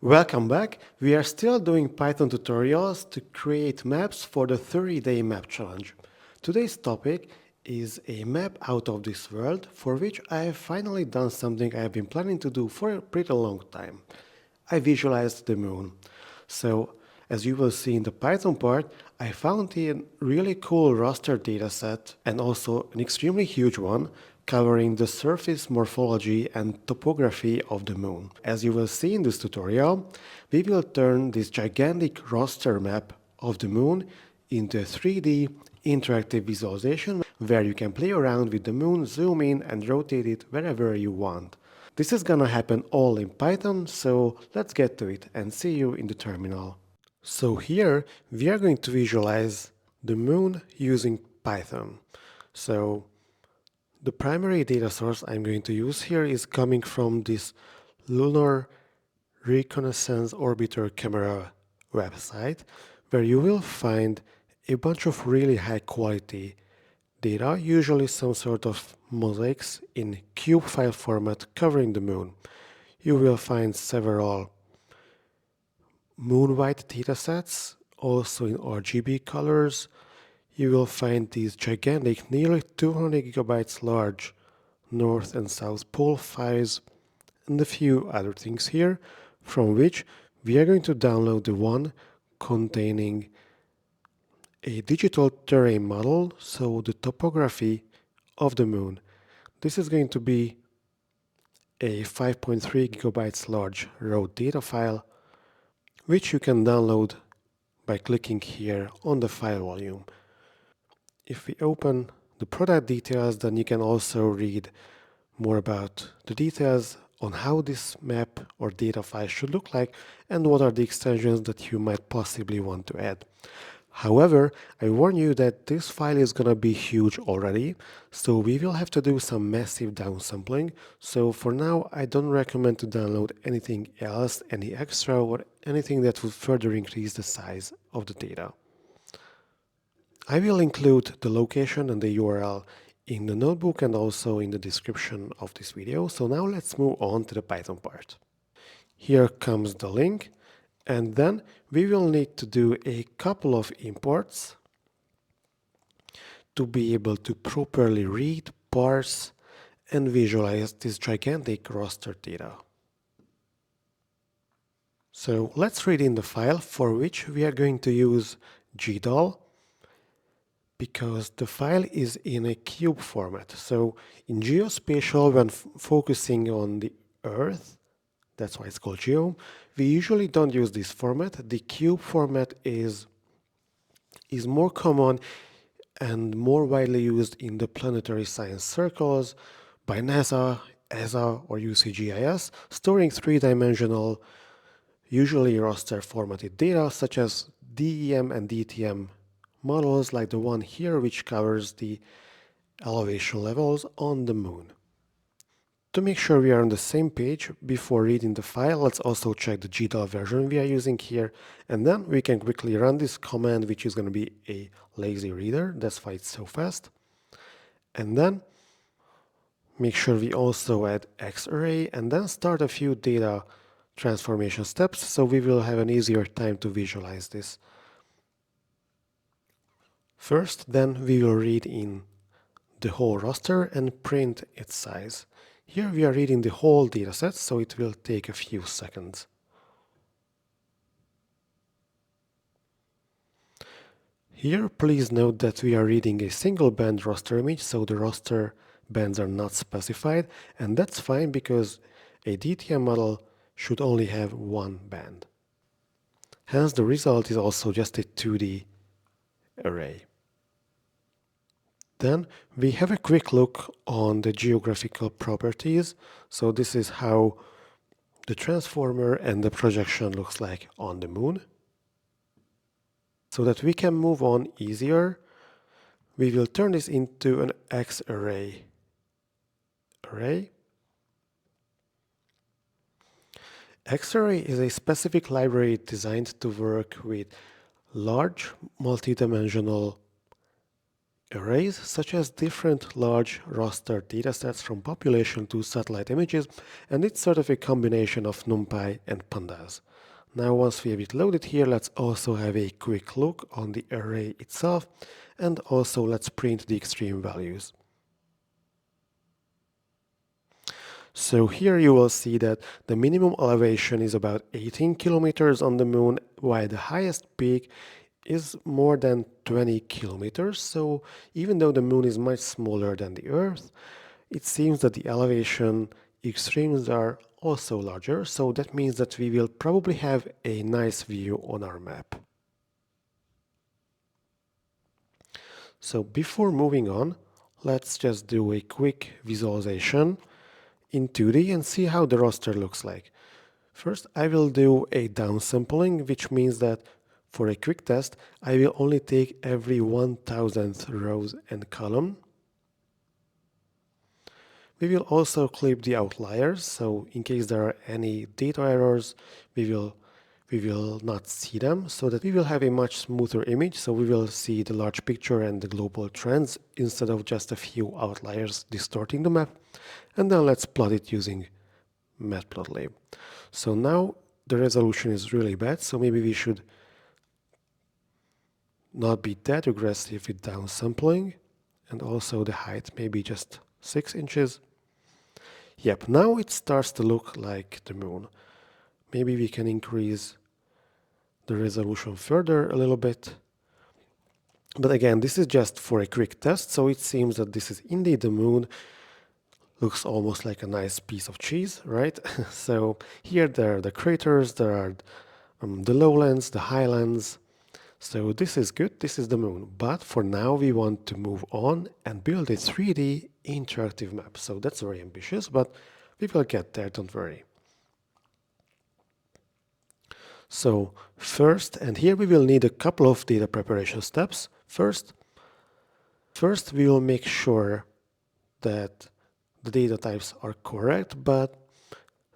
Welcome back. We are still doing Python tutorials to create maps for the 30-day map challenge. Today's topic is a map out of this world for which I have finally done something I have been planning to do for a pretty long time. I visualized the moon. So, as you will see in the Python part, I found a really cool raster dataset and also an extremely huge one covering the surface morphology and topography of the moon. As you will see in this tutorial, we will turn this gigantic raster map of the moon into a 3D interactive visualization where you can play around with the moon, zoom in and rotate it wherever you want. This is gonna happen all in Python, so let's get to it and see you in the terminal. So here we are going to visualize the moon using Python. So the primary data source I'm going to use here is coming from this Lunar Reconnaissance orbiter camera website, where you will find a bunch of really high quality data, usually some sort of mosaics in cube file format covering the moon. You will find several moon white datasets, also in RGB colors. You will find these gigantic, nearly 200 gigabytes large North and South Pole files, and a few other things here, from which we are going to download the one containing a digital terrain model, so the topography of the moon. This is going to be a 5.3 gigabytes large raw data file, which you can download by clicking here on the file volume. If we open the product details, then you can also read more about the details on how this map or data file should look like and what are the extensions that you might possibly want to add. However, I warn you that this file is gonna be huge already, so we will have to do some massive downsampling. So for now, I don't recommend to download anything else, any extra or anything that would further increase the size of the data. I will include the location and the URL in the notebook and also in the description of this video. So now let's move on to the Python part. Here comes the link, and then we will need to do a couple of imports to be able to properly read, parse, and visualize this gigantic raster data. So let's read in the file, for which we are going to use GDAL, because the file is in a cube format. So in geospatial, when focusing on the Earth, that's why it's called geo, we usually don't use this format. The cube format is more common and more widely used in the planetary science circles by NASA, ESA, or UCGIS, storing three-dimensional, usually raster formatted data such as DEM and DTM models like the one here, which covers the elevation levels on the moon. To make sure we are on the same page before reading the file, let's also check the GDAL version we are using here, and then we can quickly run this command, which is going to be a lazy reader. That's why it's so fast. And then make sure we also add xarray and then start a few data transformation steps so we will have an easier time to visualize this. First, then we will read in the whole raster and print its size. Here we are reading the whole dataset, so it will take a few seconds. Here, please note that we are reading a single band raster image, so the raster bands are not specified, and that's fine because a DTM model should only have one band. Hence, the result is also just a 2D array. Then we have a quick look on the geographical properties. So this is how the transformer and the projection looks like on the moon. So that we can move on easier, we will turn this into an xarray array. Xarray is a specific library designed to work with large multi-dimensional arrays, such as different large raster datasets from population to satellite images, and it's sort of a combination of NumPy and pandas. Now once we have it loaded here, let's also have a quick look on the array itself, and also let's print the extreme values. So here you will see that the minimum elevation is about 18 kilometers on the moon, while the highest peak is more than 20 kilometers. So even though the moon is much smaller than the Earth, it seems that the elevation extremes are also larger. So that means that we will probably have a nice view on our map. So before moving on, let's just do a quick visualization in 2D and see how the raster looks like. First, I will do a downsampling, which means that for a quick test, I will only take every 1000th rows and column. We will also clip the outliers, so in case there are any data errors, we will not see them, so that we will have a much smoother image, so we will see the large picture and the global trends instead of just a few outliers distorting the map. And then let's plot it using matplotlib. So now the resolution is really bad, so maybe we should not be that aggressive with downsampling, and also the height maybe just 6 inches. Yep, now it starts to look like the moon. Maybe we can increase the resolution further a little bit. But again, this is just for a quick test, so it seems that this is indeed the moon. Looks almost like a nice piece of cheese, right? So here there are the craters, there are the lowlands, the highlands. So this is good, this is the moon. But for now we want to move on and build a 3D interactive map. So that's very ambitious, but we will get there, don't worry. So first, and here we will need a couple of data preparation steps. First we will make sure that the data types are correct, but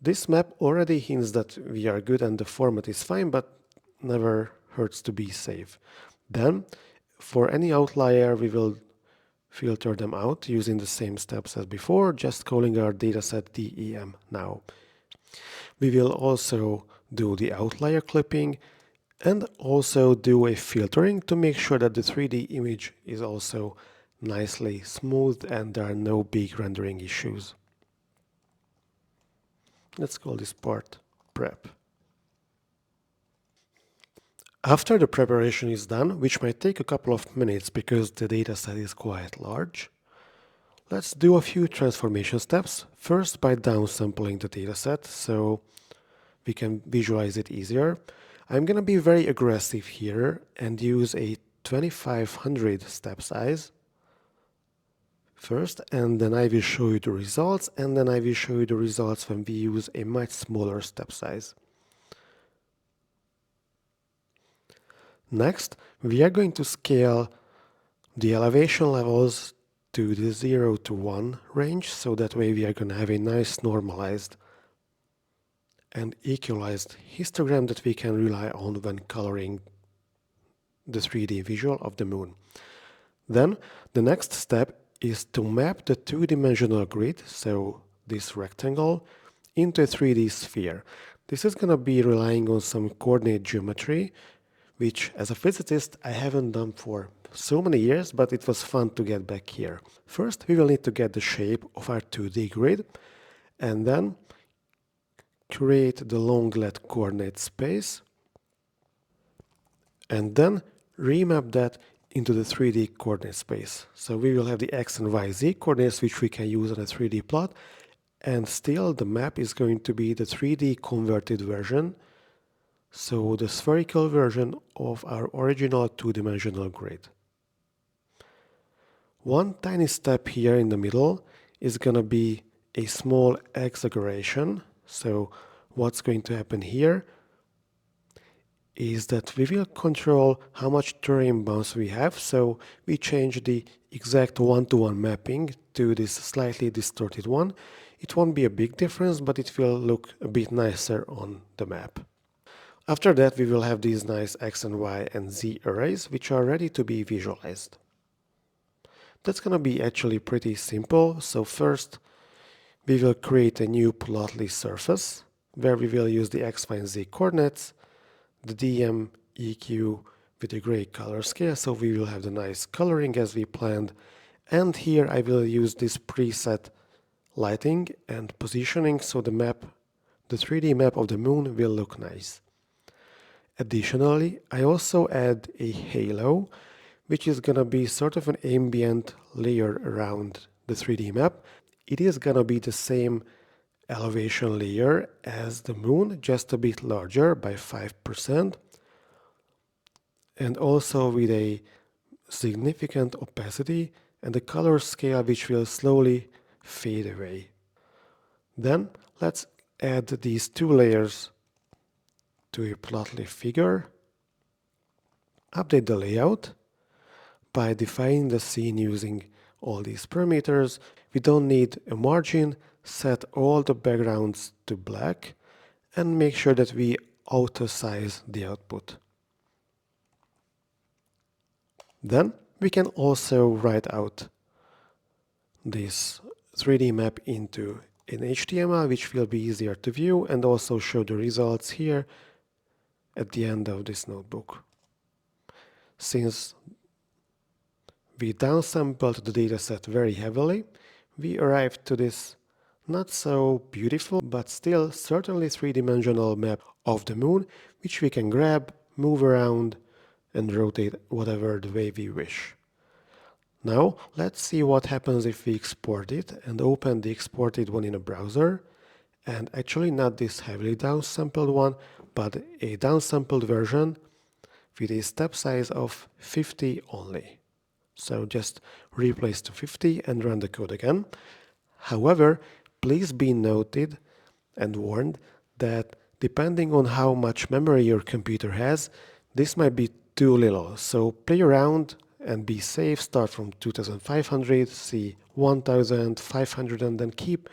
this map already hints that we are good and the format is fine, but never hurts to be safe. Then, for any outlier, we will filter them out using the same steps as before, just calling our dataset DEM now. We will also do the outlier clipping and also do a filtering to make sure that the 3D image is also nicely smooth and there are no big rendering issues. Let's call this part prep. After the preparation is done, which might take a couple of minutes because the dataset is quite large, let's do a few transformation steps. First, by downsampling the dataset so we can visualize it easier. I'm going to be very aggressive here and use a 2500 step size first, and then I will show you the results, and then I will show you the results when we use a much smaller step size. Next, we are going to scale the elevation levels to the 0 to 1 range, so that way we are going to have a nice normalized and equalized histogram that we can rely on when coloring the 3D visual of the moon. Then, the next step is to map the two-dimensional grid, so this rectangle, into a 3D sphere. This is going to be relying on some coordinate geometry, which as a physicist I haven't done for so many years, but it was fun to get back here. First, we will need to get the shape of our 2D grid, and then create the long-let coordinate space, and then remap that into the 3D coordinate space. So we will have the x and y, z coordinates which we can use on a 3D plot, and still the map is going to be the 3D converted version, so the spherical version of our original two-dimensional grid. One tiny step here in the middle is going to be a small exaggeration. So what's going to happen here is that we will control how much terrain bounce we have. So we change the exact one-to-one mapping to this slightly distorted one. It won't be a big difference, but it will look a bit nicer on the map. After that, we will have these nice x and y and z arrays, which are ready to be visualized. That's gonna be actually pretty simple. So first, we will create a new plotly surface where we will use the x, y, and z coordinates, the DM, EQ with a gray color scale, so we will have the nice coloring as we planned. And here I will use this preset lighting and positioning so the 3D map of the moon will look nice. Additionally, I also add a halo, which is gonna be sort of an ambient layer around the 3D map. It is gonna be the same elevation layer as the moon, just a bit larger by 5%, and also with a significant opacity and a color scale which will slowly fade away. Then let's add these two layers to a plotly figure, update the layout by defining the scene using all these parameters. We don't need a margin, set all the backgrounds to black, and make sure that we auto size the output. Then we can also write out this 3D map into an HTML, which will be easier to view, and also show the results here at the end of this notebook. Since we downsampled the dataset very heavily, we arrived to this not so beautiful, but still certainly three-dimensional map of the moon, which we can grab, move around, and rotate whatever the way we wish. Now, let's see what happens if we export it and open the exported one in a browser. And actually not this heavily downsampled one, but a downsampled version with a step size of 50 only. So just replace to 50 and run the code again. However, please be noted and warned that depending on how much memory your computer has, this might be too little. So play around and be safe. Start from 2500, see 1500, and then keep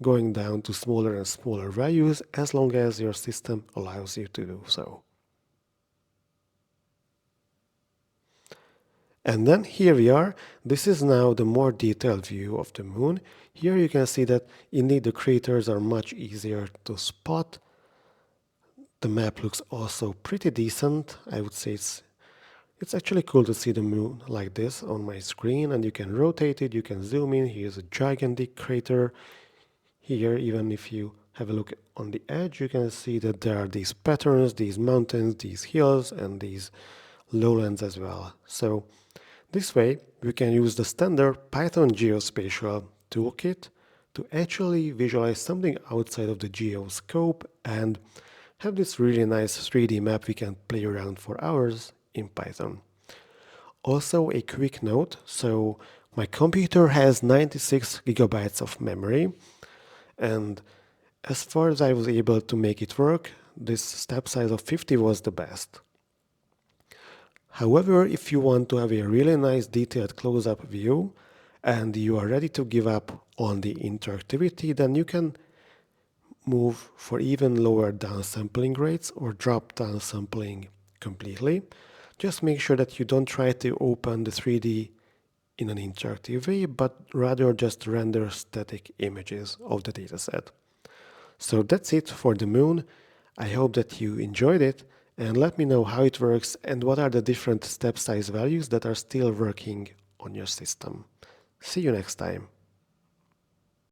going down to smaller and smaller values as long as your system allows you to do so. And then here we are. This is now the more detailed view of the moon. Here you can see that indeed the craters are much easier to spot. The map looks also pretty decent. I would say it's actually cool to see the moon like this on my screen, and you can rotate it, you can zoom in. Here's a gigantic crater. Here, even if you have a look on the edge, you can see that there are these patterns, these mountains, these hills, and these lowlands as well. So this way, we can use the standard Python geospatial toolkit to actually visualize something outside of the geoscope and have this really nice 3D map we can play around for hours in Python. Also, a quick note, so my computer has 96 gigabytes of memory, and as far as I was able to make it work, this step size of 50 was the best. However, if you want to have a really nice detailed close-up view and you are ready to give up on the interactivity, then you can move for even lower downsampling rates or drop downsampling completely. Just make sure that you don't try to open the 3D in an interactive way, but rather just render static images of the dataset. So that's it for the moon. I hope that you enjoyed it, and let me know how it works and what are the different step size values that are still working on your system. See you next time.